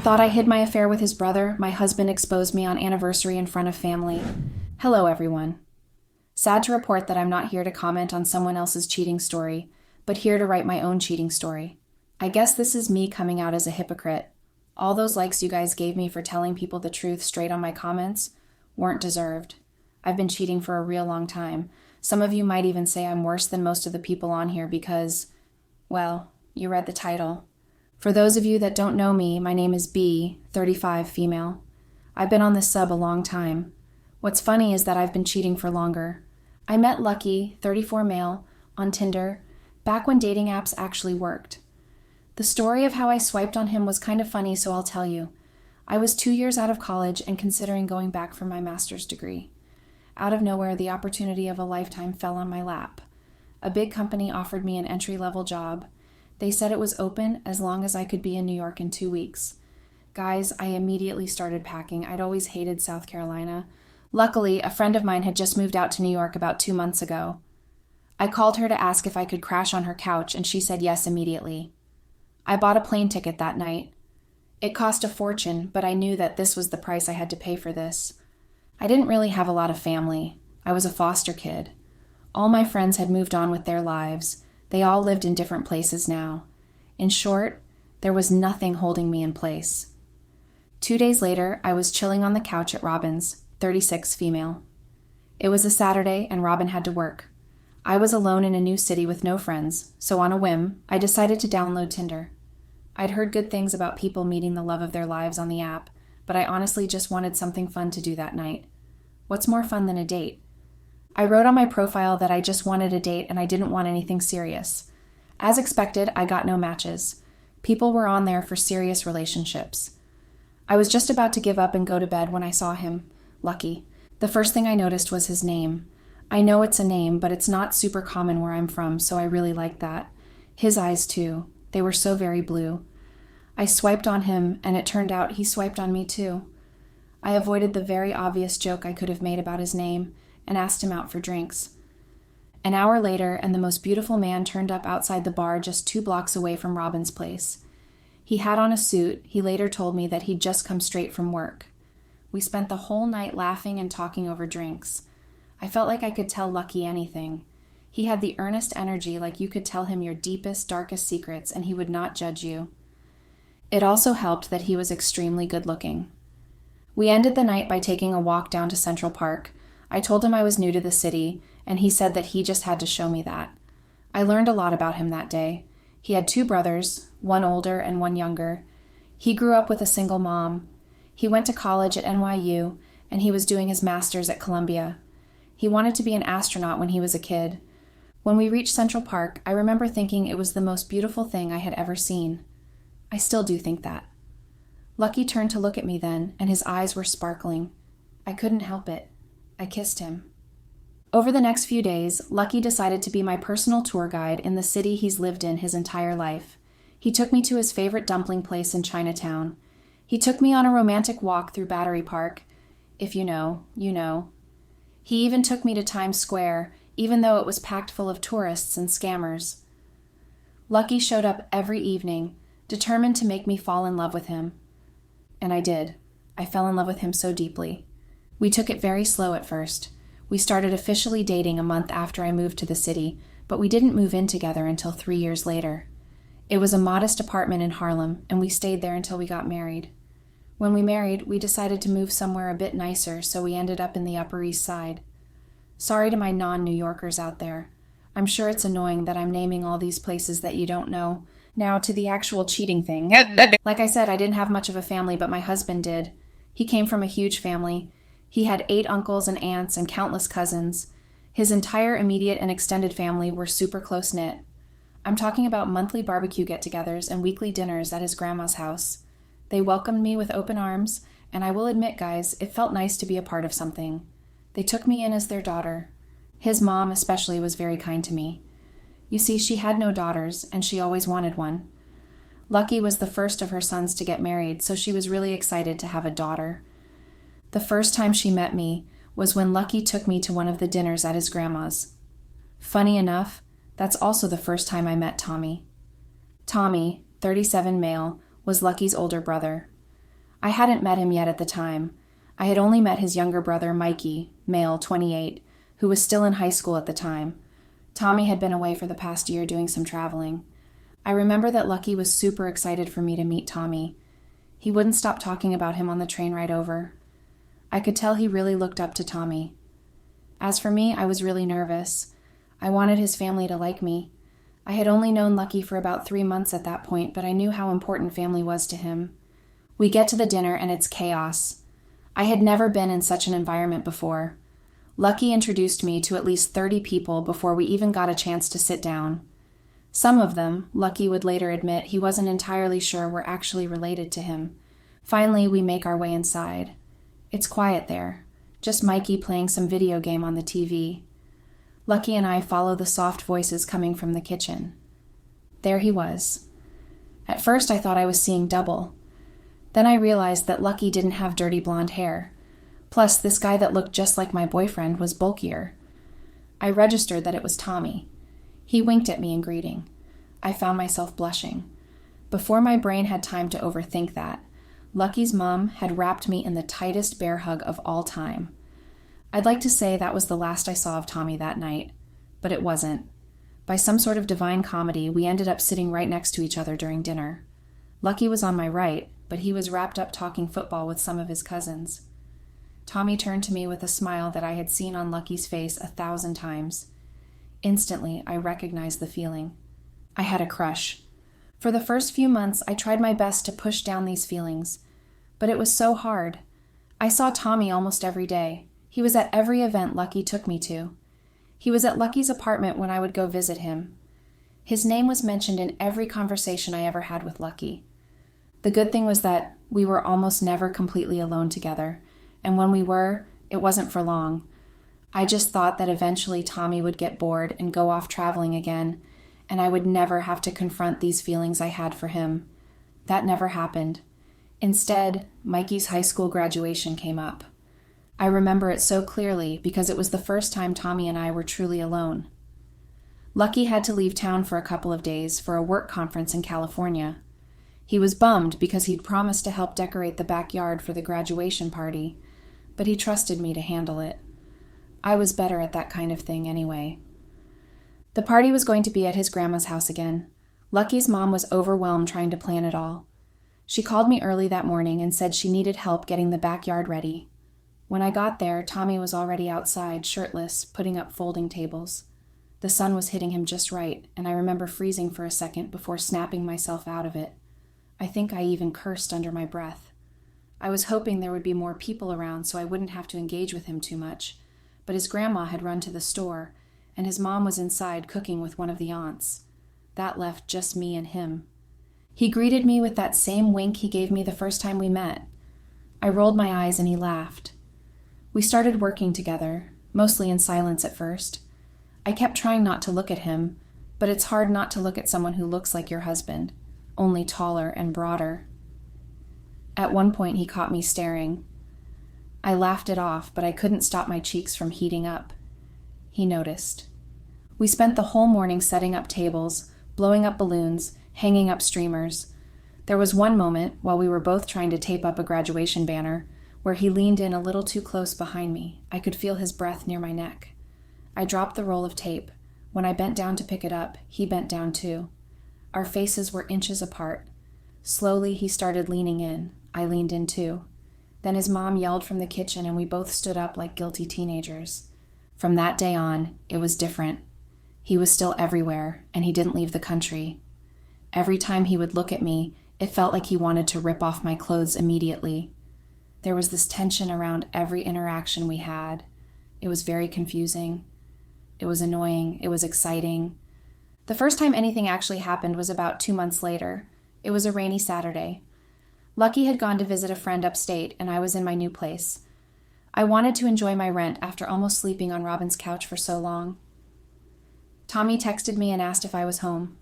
Thought I hid my affair with his brother, my husband exposed me on anniversary in front of family. Hello, everyone. Sad to report that I'm not here to comment on someone else's cheating story, but here to write my own cheating story. I guess this is me coming out as a hypocrite. All those likes you guys gave me for telling people the truth straight on my comments weren't deserved. I've been cheating for a real long time. Some of you might even say I'm worse than most of the people on here because, well, you read the title. For those of you that don't know me, my name is B, 35, female. I've been on this sub a long time. What's funny is that I've been cheating for longer. I met Lucky, 34 male, on Tinder, back when dating apps actually worked. The story of how I swiped on him was kind of funny, so I'll tell you. I was 2 years out of college and considering going back for my master's degree. Out of nowhere, the opportunity of a lifetime fell on my lap. A big company offered me an entry-level job. They said it was open as long as I could be in New York in 2 weeks. Guys, I immediately started packing. I'd always hated South Carolina. Luckily, a friend of mine had just moved out to New York about 2 months ago. I called her to ask if I could crash on her couch, and she said yes immediately. I bought a plane ticket that night. It cost a fortune, but I knew that this was the price I had to pay for this. I didn't really have a lot of family. I was a foster kid. All my friends had moved on with their lives. They all lived in different places now. In short, there was nothing holding me in place. 2 days later, I was chilling on the couch at Robin's, 36 female. It was a Saturday and Robin had to work. I was alone in a new city with no friends, so on a whim, I decided to download Tinder. I'd heard good things about people meeting the love of their lives on the app, but I honestly just wanted something fun to do that night. What's more fun than a date? I wrote on my profile that I just wanted a date and I didn't want anything serious. As expected, I got no matches. People were on there for serious relationships. I was just about to give up and go to bed when I saw him, Lucky. The first thing I noticed was his name. I know it's a name, but it's not super common where I'm from, so I really liked that. His eyes, too. They were so very blue. I swiped on him, and it turned out he swiped on me, too. I avoided the very obvious joke I could have made about his name and asked him out for drinks. An hour later, and the most beautiful man turned up outside the bar just 2 blocks away from Robin's place. He had on a suit. He later told me that he'd just come straight from work. We spent the whole night laughing and talking over drinks. I felt like I could tell Lucky anything. He had the earnest energy like you could tell him your deepest, darkest secrets and he would not judge you. It also helped that he was extremely good-looking. We ended the night by taking a walk down to Central Park. I told him I was new to the city, and he said that he just had to show me that. I learned a lot about him that day. He had 2 brothers, one older and one younger. He grew up with a single mom. He went to college at NYU, and he was doing his master's at Columbia. He wanted to be an astronaut when he was a kid. When we reached Central Park, I remember thinking it was the most beautiful thing I had ever seen. I still do think that. Lucky turned to look at me then, and his eyes were sparkling. I couldn't help it. I kissed him. Over the next few days, Lucky decided to be my personal tour guide in the city he's lived in his entire life. He took me to his favorite dumpling place in Chinatown. He took me on a romantic walk through Battery Park. If you know, you know. He even took me to Times Square, even though it was packed full of tourists and scammers. Lucky showed up every evening, determined to make me fall in love with him. And I did. I fell in love with him so deeply. We took it very slow at first. We started officially dating a month after I moved to the city, but we didn't move in together until 3 years later. It was a modest apartment in Harlem, and we stayed there until we got married. When we married, we decided to move somewhere a bit nicer, so we ended up in the Upper East Side. Sorry to my non-New Yorkers out there. I'm sure it's annoying that I'm naming all these places that you don't know. Now to the actual cheating thing. Like I said, I didn't have much of a family, but my husband did. He came from a huge family. He had 8 uncles and aunts and countless cousins. His entire immediate and extended family were super close-knit. I'm talking about monthly barbecue get-togethers and weekly dinners at his grandma's house. They welcomed me with open arms, and I will admit, guys, it felt nice to be a part of something. They took me in as their daughter. His mom especially was very kind to me. You see, she had no daughters, and she always wanted one. Lucky was the first of her sons to get married, so she was really excited to have a daughter. The first time she met me was when Lucky took me to one of the dinners at his grandma's. Funny enough, that's also the first time I met Tommy. Tommy, 37 male, was Lucky's older brother. I hadn't met him yet at the time. I had only met his younger brother, Mikey, male, 28, who was still in high school at the time. Tommy had been away for the past year doing some traveling. I remember that Lucky was super excited for me to meet Tommy. He wouldn't stop talking about him on the train ride over. I could tell he really looked up to Tommy. As for me, I was really nervous. I wanted his family to like me. I had only known Lucky for about 3 months at that point, but I knew how important family was to him. We get to the dinner and it's chaos. I had never been in such an environment before. Lucky introduced me to at least 30 people before we even got a chance to sit down. Some of them, Lucky would later admit, he wasn't entirely sure were actually related to him. Finally, we make our way inside. It's quiet there, just Mikey playing some video game on the TV. Lucky and I follow the soft voices coming from the kitchen. There he was. At first I thought I was seeing double. Then I realized that Lucky didn't have dirty blonde hair. Plus, this guy that looked just like my boyfriend was bulkier. I registered that it was Tommy. He winked at me in greeting. I found myself blushing. Before my brain had time to overthink that, Lucky's mom had wrapped me in the tightest bear hug of all time. I'd like to say that was the last I saw of Tommy that night, but it wasn't. By some sort of divine comedy, we ended up sitting right next to each other during dinner. Lucky was on my right, but he was wrapped up talking football with some of his cousins. Tommy turned to me with a smile that I had seen on Lucky's face 1,000 times. Instantly, I recognized the feeling. I had a crush. For the first few months, I tried my best to push down these feelings, but it was so hard. I saw Tommy almost every day. He was at every event Lucky took me to. He was at Lucky's apartment when I would go visit him. His name was mentioned in every conversation I ever had with Lucky. The good thing was that we were almost never completely alone together, and when we were, it wasn't for long. I just thought that eventually Tommy would get bored and go off traveling again, and I would never have to confront these feelings I had for him. That never happened. Instead, Mikey's high school graduation came up. I remember it so clearly because it was the first time Tommy and I were truly alone. Lucky had to leave town for a couple of days for a work conference in California. He was bummed because he'd promised to help decorate the backyard for the graduation party, but he trusted me to handle it. I was better at that kind of thing anyway. The party was going to be at his grandma's house again. Lucky's mom was overwhelmed trying to plan it all. She called me early that morning and said she needed help getting the backyard ready. When I got there, Tommy was already outside, shirtless, putting up folding tables. The sun was hitting him just right, and I remember freezing for a second before snapping myself out of it. I think I even cursed under my breath. I was hoping there would be more people around so I wouldn't have to engage with him too much, but his grandma had run to the store, and his mom was inside cooking with one of the aunts. That left just me and him. He greeted me with that same wink he gave me the first time we met. I rolled my eyes and he laughed. We started working together, mostly in silence at first. I kept trying not to look at him, but it's hard not to look at someone who looks like your husband, only taller and broader. At one point he caught me staring. I laughed it off, but I couldn't stop my cheeks from heating up. He noticed. We spent the whole morning setting up tables, blowing up balloons, hanging up streamers. There was one moment, while we were both trying to tape up a graduation banner, where he leaned in a little too close behind me. I could feel his breath near my neck. I dropped the roll of tape. When I bent down to pick it up, he bent down too. Our faces were inches apart. Slowly, he started leaning in. I leaned in too. Then his mom yelled from the kitchen and we both stood up like guilty teenagers. From that day on, it was different. He was still everywhere, and he didn't leave the country. Every time he would look at me, it felt like he wanted to rip off my clothes immediately. There was this tension around every interaction we had. It was very confusing. It was annoying. It was exciting. The first time anything actually happened was about 2 months later. It was a rainy Saturday. Lucky had gone to visit a friend upstate, and I was in my new place. I wanted to enjoy my rent after almost sleeping on Robin's couch for so long. Tommy texted me and asked if I was home.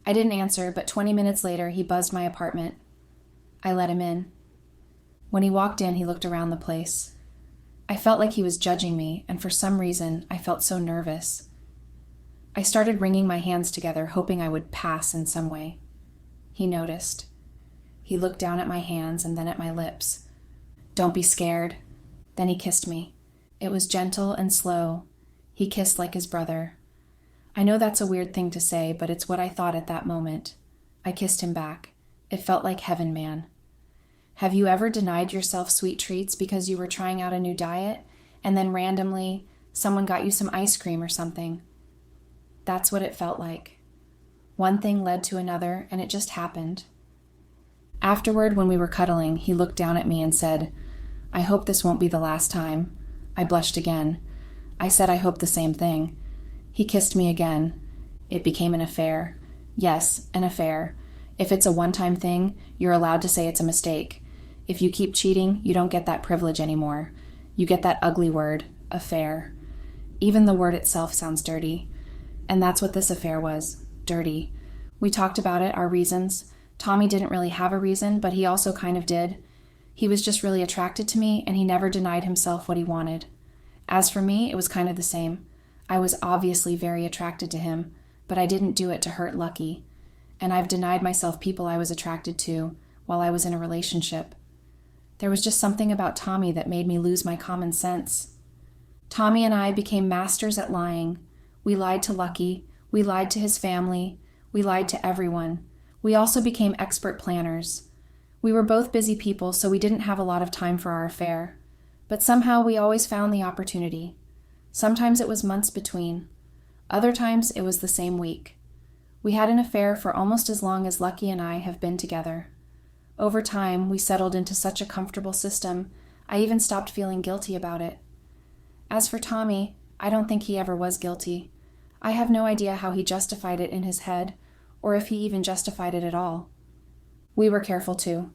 I didn't answer, but 20 minutes later, he buzzed my apartment. I let him in. When he walked in, he looked around the place. I felt like he was judging me, and for some reason, I felt so nervous. I started wringing my hands together, hoping I would pass in some way. He noticed. He looked down at my hands and then at my lips. "Don't be scared." Then he kissed me. It was gentle and slow. He kissed like his brother. I know that's a weird thing to say, but it's what I thought at that moment. I kissed him back. It felt like heaven, man. Have you ever denied yourself sweet treats because you were trying out a new diet, and then randomly someone got you some ice cream or something? That's what it felt like. One thing led to another, and it just happened. Afterward, when we were cuddling, he looked down at me and said, "I hope this won't be the last time." I blushed again. I said I hoped the same thing. He kissed me again. It became an affair. Yes, an affair. If it's a one-time thing, you're allowed to say it's a mistake. If you keep cheating, you don't get that privilege anymore. You get that ugly word, affair. Even the word itself sounds dirty. And that's what this affair was, dirty. We talked about it, our reasons. Tommy didn't really have a reason, but he also kind of did. He was just really attracted to me, and he never denied himself what he wanted. As for me, it was kind of the same. I was obviously very attracted to him, but I didn't do it to hurt Lucky. And I've denied myself people I was attracted to while I was in a relationship. There was just something about Tommy that made me lose my common sense. Tommy and I became masters at lying. We lied to Lucky. We lied to his family. We lied to everyone. We also became expert planners. We were both busy people, so we didn't have a lot of time for our affair. But somehow we always found the opportunity. Sometimes it was months between. Other times it was the same week. We had an affair for almost as long as Lucky and I have been together. Over time, we settled into such a comfortable system, I even stopped feeling guilty about it. As for Tommy, I don't think he ever was guilty. I have no idea how he justified it in his head, or if he even justified it at all. We were careful too.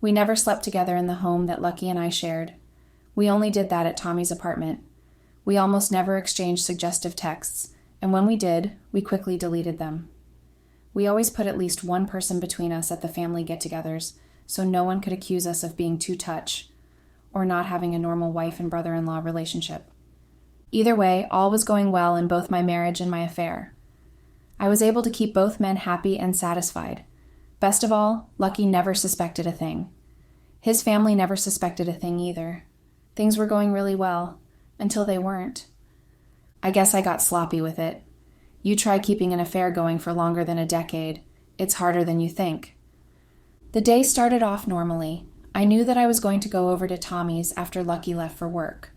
We never slept together in the home that Lucky and I shared. We only did that at Tommy's apartment. We almost never exchanged suggestive texts, and when we did, we quickly deleted them. We always put at least one person between us at the family get-togethers, so no one could accuse us of being too touch, or not having a normal wife and brother-in-law relationship. Either way, all was going well in both my marriage and my affair. I was able to keep both men happy and satisfied. Best of all, Lucky never suspected a thing. His family never suspected a thing either. Things were going really well, until they weren't. I guess I got sloppy with it. You try keeping an affair going for longer than a decade. It's harder than you think. The day started off normally. I knew that I was going to go over to Tommy's after Lucky left for work.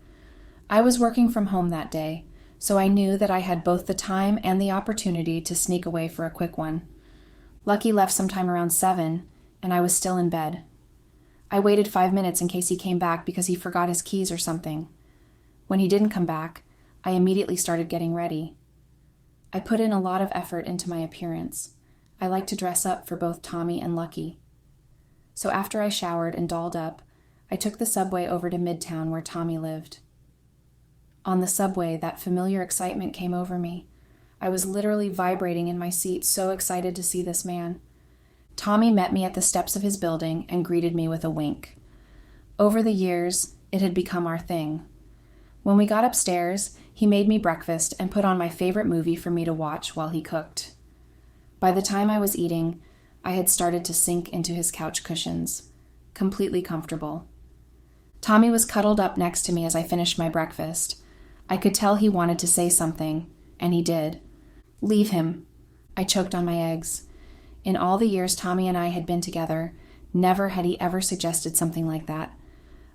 I was working from home that day, so I knew that I had both the time and the opportunity to sneak away for a quick one. Lucky left sometime around 7, and I was still in bed. I waited 5 minutes in case he came back because he forgot his keys or something. When he didn't come back, I immediately started getting ready. I put in a lot of effort into my appearance. I like to dress up for both Tommy and Lucky. So after I showered and dolled up, I took the subway over to Midtown where Tommy lived. On the subway, that familiar excitement came over me. I was literally vibrating in my seat, so excited to see this man. Tommy met me at the steps of his building and greeted me with a wink. Over the years, it had become our thing. When we got upstairs, he made me breakfast and put on my favorite movie for me to watch while he cooked. By the time I was eating, I had started to sink into his couch cushions, completely comfortable. Tommy was cuddled up next to me as I finished my breakfast. I could tell he wanted to say something, and he did. "Leave him." I choked on my eggs. In all the years Tommy and I had been together, never had he ever suggested something like that.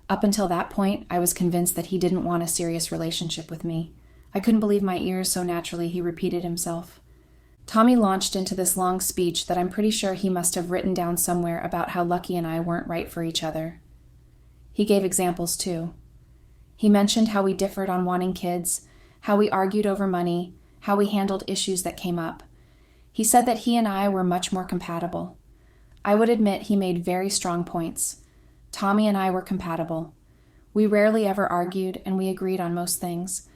Up until that point, I was convinced that he didn't want a serious relationship with me. I couldn't believe my ears, so naturally he repeated himself. Tommy launched into this long speech that I'm pretty sure he must have written down somewhere about how Lucky and I weren't right for each other. He gave examples too. He mentioned how we differed on wanting kids, how we argued over money, how we handled issues that came up. He said that he and I were much more compatible. I would admit he made very strong points. Tommy and I were compatible. We rarely ever argued, and we agreed on most things.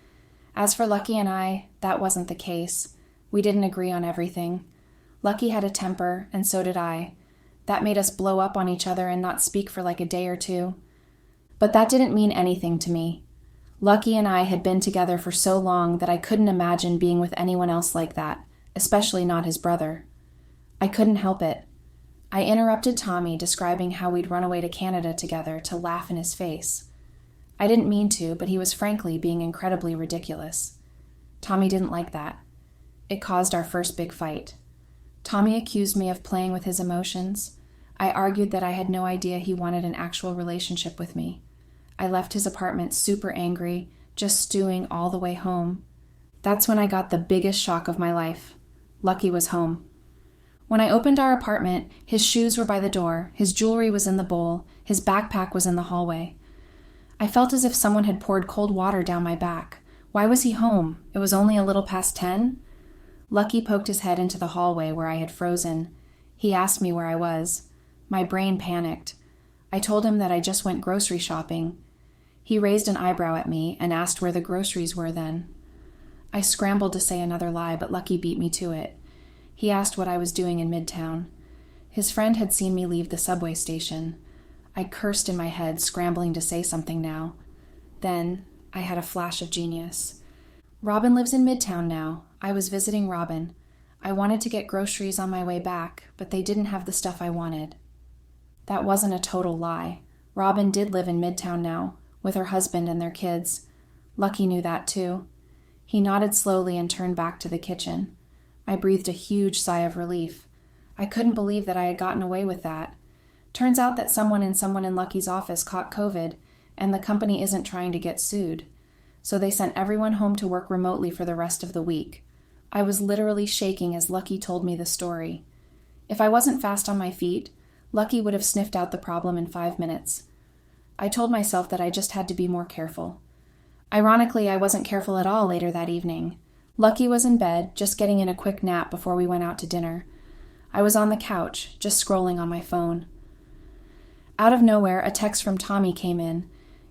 As for Lucky and I, that wasn't the case. We didn't agree on everything. Lucky had a temper, and so did I. That made us blow up on each other and not speak for like a day or two. But that didn't mean anything to me. Lucky and I had been together for so long that I couldn't imagine being with anyone else like that, especially not his brother. I couldn't help it. I interrupted Tommy, describing how we'd run away to Canada together to laugh in his face. I didn't mean to, but he was frankly being incredibly ridiculous. Tommy didn't like that. It caused our first big fight. Tommy accused me of playing with his emotions. I argued that I had no idea he wanted an actual relationship with me. I left his apartment super angry, just stewing all the way home. That's when I got the biggest shock of my life. Lucky was home. When I opened our apartment, his shoes were by the door, his jewelry was in the bowl, his backpack was in the hallway. I felt as if someone had poured cold water down my back. Why was he home? It was only a little past 10? Lucky poked his head into the hallway where I had frozen. He asked me where I was. My brain panicked. I told him that I just went grocery shopping. He raised an eyebrow at me and asked where the groceries were then. I scrambled to say another lie, but Lucky beat me to it. He asked what I was doing in Midtown. His friend had seen me leave the subway station. I cursed in my head, scrambling to say something now. Then I had a flash of genius. Robin lives in Midtown now. I was visiting Robin. I wanted to get groceries on my way back, but they didn't have the stuff I wanted. That wasn't a total lie. Robin did live in Midtown now, with her husband and their kids. Lucky knew that too. He nodded slowly and turned back to the kitchen. I breathed a huge sigh of relief. I couldn't believe that I had gotten away with that. Turns out that someone in Lucky's office caught COVID, and the company isn't trying to get sued. So they sent everyone home to work remotely for the rest of the week. I was literally shaking as Lucky told me the story. If I wasn't fast on my feet, Lucky would have sniffed out the problem in 5 minutes. I told myself that I just had to be more careful. Ironically, I wasn't careful at all later that evening. Lucky was in bed, just getting in a quick nap before we went out to dinner. I was on the couch, just scrolling on my phone. Out of nowhere, a text from Tommy came in.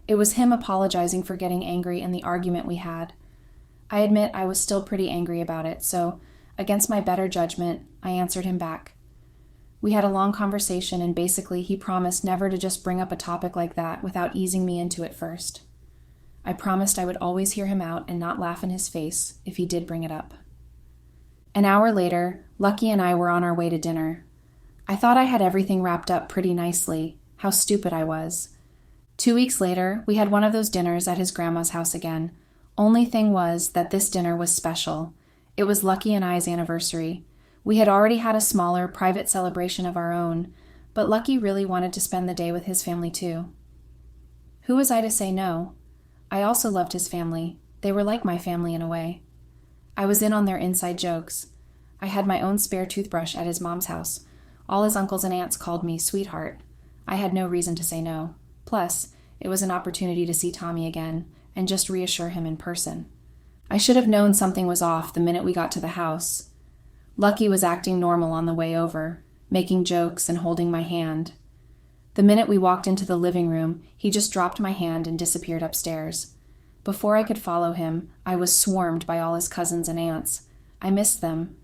It was him apologizing for getting angry in the argument we had. I admit I was still pretty angry about it, so, against my better judgment, I answered him back. We had a long conversation, and basically he promised never to just bring up a topic like that without easing me into it first. I promised I would always hear him out and not laugh in his face if he did bring it up. An hour later, Lucky and I were on our way to dinner. I thought I had everything wrapped up pretty nicely. How stupid I was. 2 weeks later, we had one of those dinners at his grandma's house again. Only thing was that this dinner was special. It was Lucky and I's anniversary. We had already had a smaller, private celebration of our own, but Lucky really wanted to spend the day with his family too. Who was I to say no? I also loved his family. They were like my family in a way. I was in on their inside jokes. I had my own spare toothbrush at his mom's house. All his uncles and aunts called me sweetheart. I had no reason to say no. Plus, it was an opportunity to see Tommy again and just reassure him in person. I should have known something was off the minute we got to the house. Lucky was acting normal on the way over, making jokes and holding my hand. The minute we walked into the living room, he just dropped my hand and disappeared upstairs. Before I could follow him, I was swarmed by all his cousins and aunts. I missed them.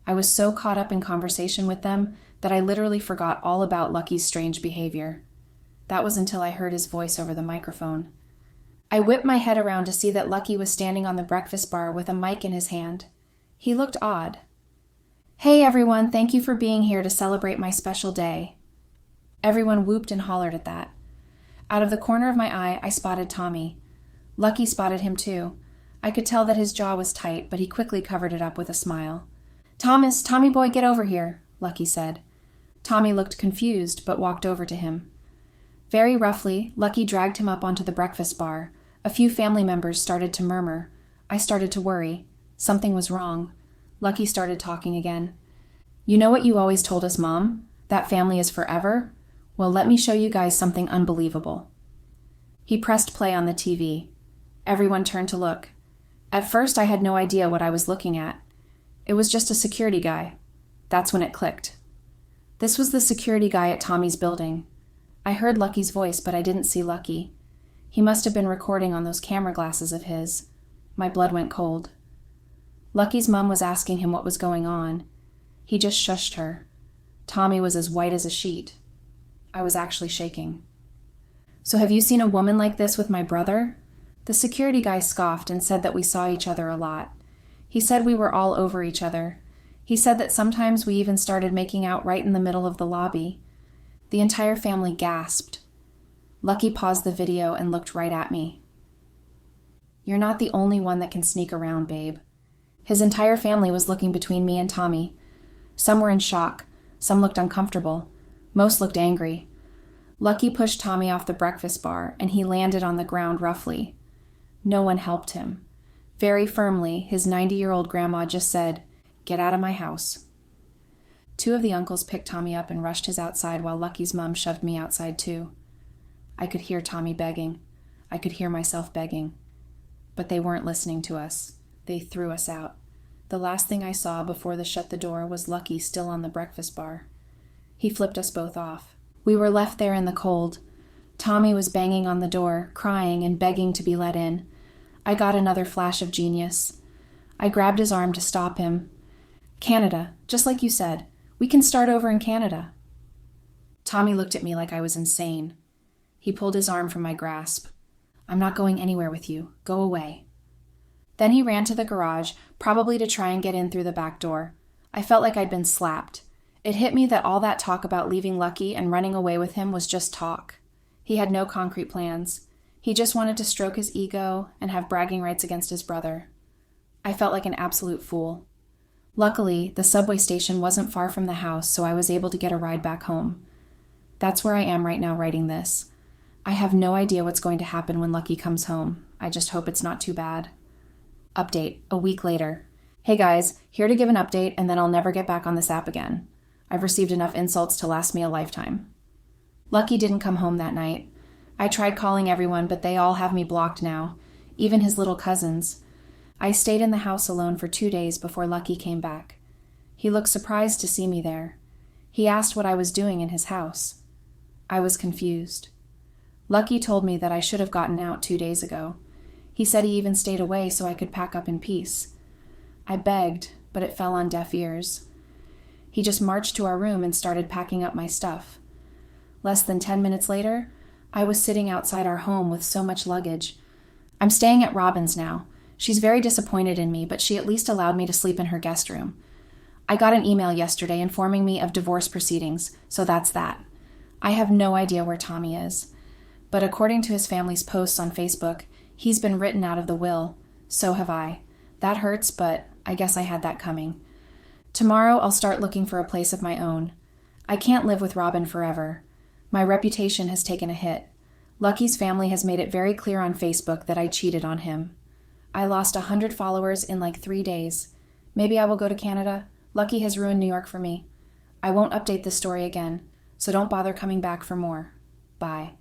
I was so caught up in conversation with them that I literally forgot all about Lucky's strange behavior. That was until I heard his voice over the microphone. I whipped my head around to see that Lucky was standing on the breakfast bar with a mic in his hand. He looked odd. "Hey everyone, thank you for being here to celebrate my special day." Everyone whooped and hollered at that. Out of the corner of my eye, I spotted Tommy. Lucky spotted him too. I could tell that his jaw was tight, but he quickly covered it up with a smile. Tommy boy, get over here," Lucky said. Tommy looked confused, but walked over to him. Very roughly, Lucky dragged him up onto the breakfast bar. A few family members started to murmur. I started to worry. Something was wrong. Lucky started talking again. "You know what you always told us, Mom? That family is forever? Well, let me show you guys something unbelievable." He pressed play on the TV. Everyone turned to look. At first, I had no idea what I was looking at. It was just a security guy. That's when it clicked. This was the security guy at Tommy's building. I heard Lucky's voice, but I didn't see Lucky. He must have been recording on those camera glasses of his. My blood went cold. Lucky's mom was asking him what was going on. He just shushed her. Tommy was as white as a sheet. I was actually shaking. "So have you seen a woman like this with my brother?" The security guy scoffed and said that we saw each other a lot. He said we were all over each other. He said that sometimes we even started making out right in the middle of the lobby. The entire family gasped. Lucky paused the video and looked right at me. "You're not the only one that can sneak around, babe." His entire family was looking between me and Tommy. Some were in shock. Some looked uncomfortable. Most looked angry. Lucky pushed Tommy off the breakfast bar, and he landed on the ground roughly. No one helped him. Very firmly, his 90-year-old grandma just said, "Get out of my house." Two of the uncles picked Tommy up and rushed his outside while Lucky's mom shoved me outside too. I could hear Tommy begging. I could hear myself begging. But they weren't listening to us. They threw us out. The last thing I saw before they shut the door was Lucky still on the breakfast bar. He flipped us both off. We were left there in the cold. Tommy was banging on the door, crying and begging to be let in. I got another flash of genius. I grabbed his arm to stop him. "Canada, just like you said. We can start over in Canada." Tommy looked at me like I was insane. He pulled his arm from my grasp. "I'm not going anywhere with you. Go away." Then he ran to the garage, probably to try and get in through the back door. I felt like I'd been slapped. It hit me that all that talk about leaving Lucky and running away with him was just talk. He had no concrete plans. He just wanted to stroke his ego and have bragging rights against his brother. I felt like an absolute fool. Luckily, the subway station wasn't far from the house, so I was able to get a ride back home. That's where I am right now writing this. I have no idea what's going to happen when Lucky comes home. I just hope it's not too bad. Update, a week later. Hey guys, here to give an update and then I'll never get back on this app again. I've received enough insults to last me a lifetime. Lucky didn't come home that night. I tried calling everyone, but they all have me blocked now, even his little cousins. I stayed in the house alone for 2 days before Lucky came back. He looked surprised to see me there. He asked what I was doing in his house. I was confused. Lucky told me that I should have gotten out 2 days ago. He said he even stayed away so I could pack up in peace. I begged, but it fell on deaf ears. He just marched to our room and started packing up my stuff. Less than 10 minutes later, I was sitting outside our home with so much luggage. I'm staying at Robin's now. She's very disappointed in me, but she at least allowed me to sleep in her guest room. I got an email yesterday informing me of divorce proceedings, so that's that. I have no idea where Tommy is. But according to his family's posts on Facebook, he's been written out of the will. So have I. That hurts, but I guess I had that coming. Tomorrow I'll start looking for a place of my own. I can't live with Robin forever. My reputation has taken a hit. Lucky's family has made it very clear on Facebook that I cheated on him. I lost 100 followers in like 3 days. Maybe I will go to Canada. Lucky has ruined New York for me. I won't update this story again, so don't bother coming back for more. Bye.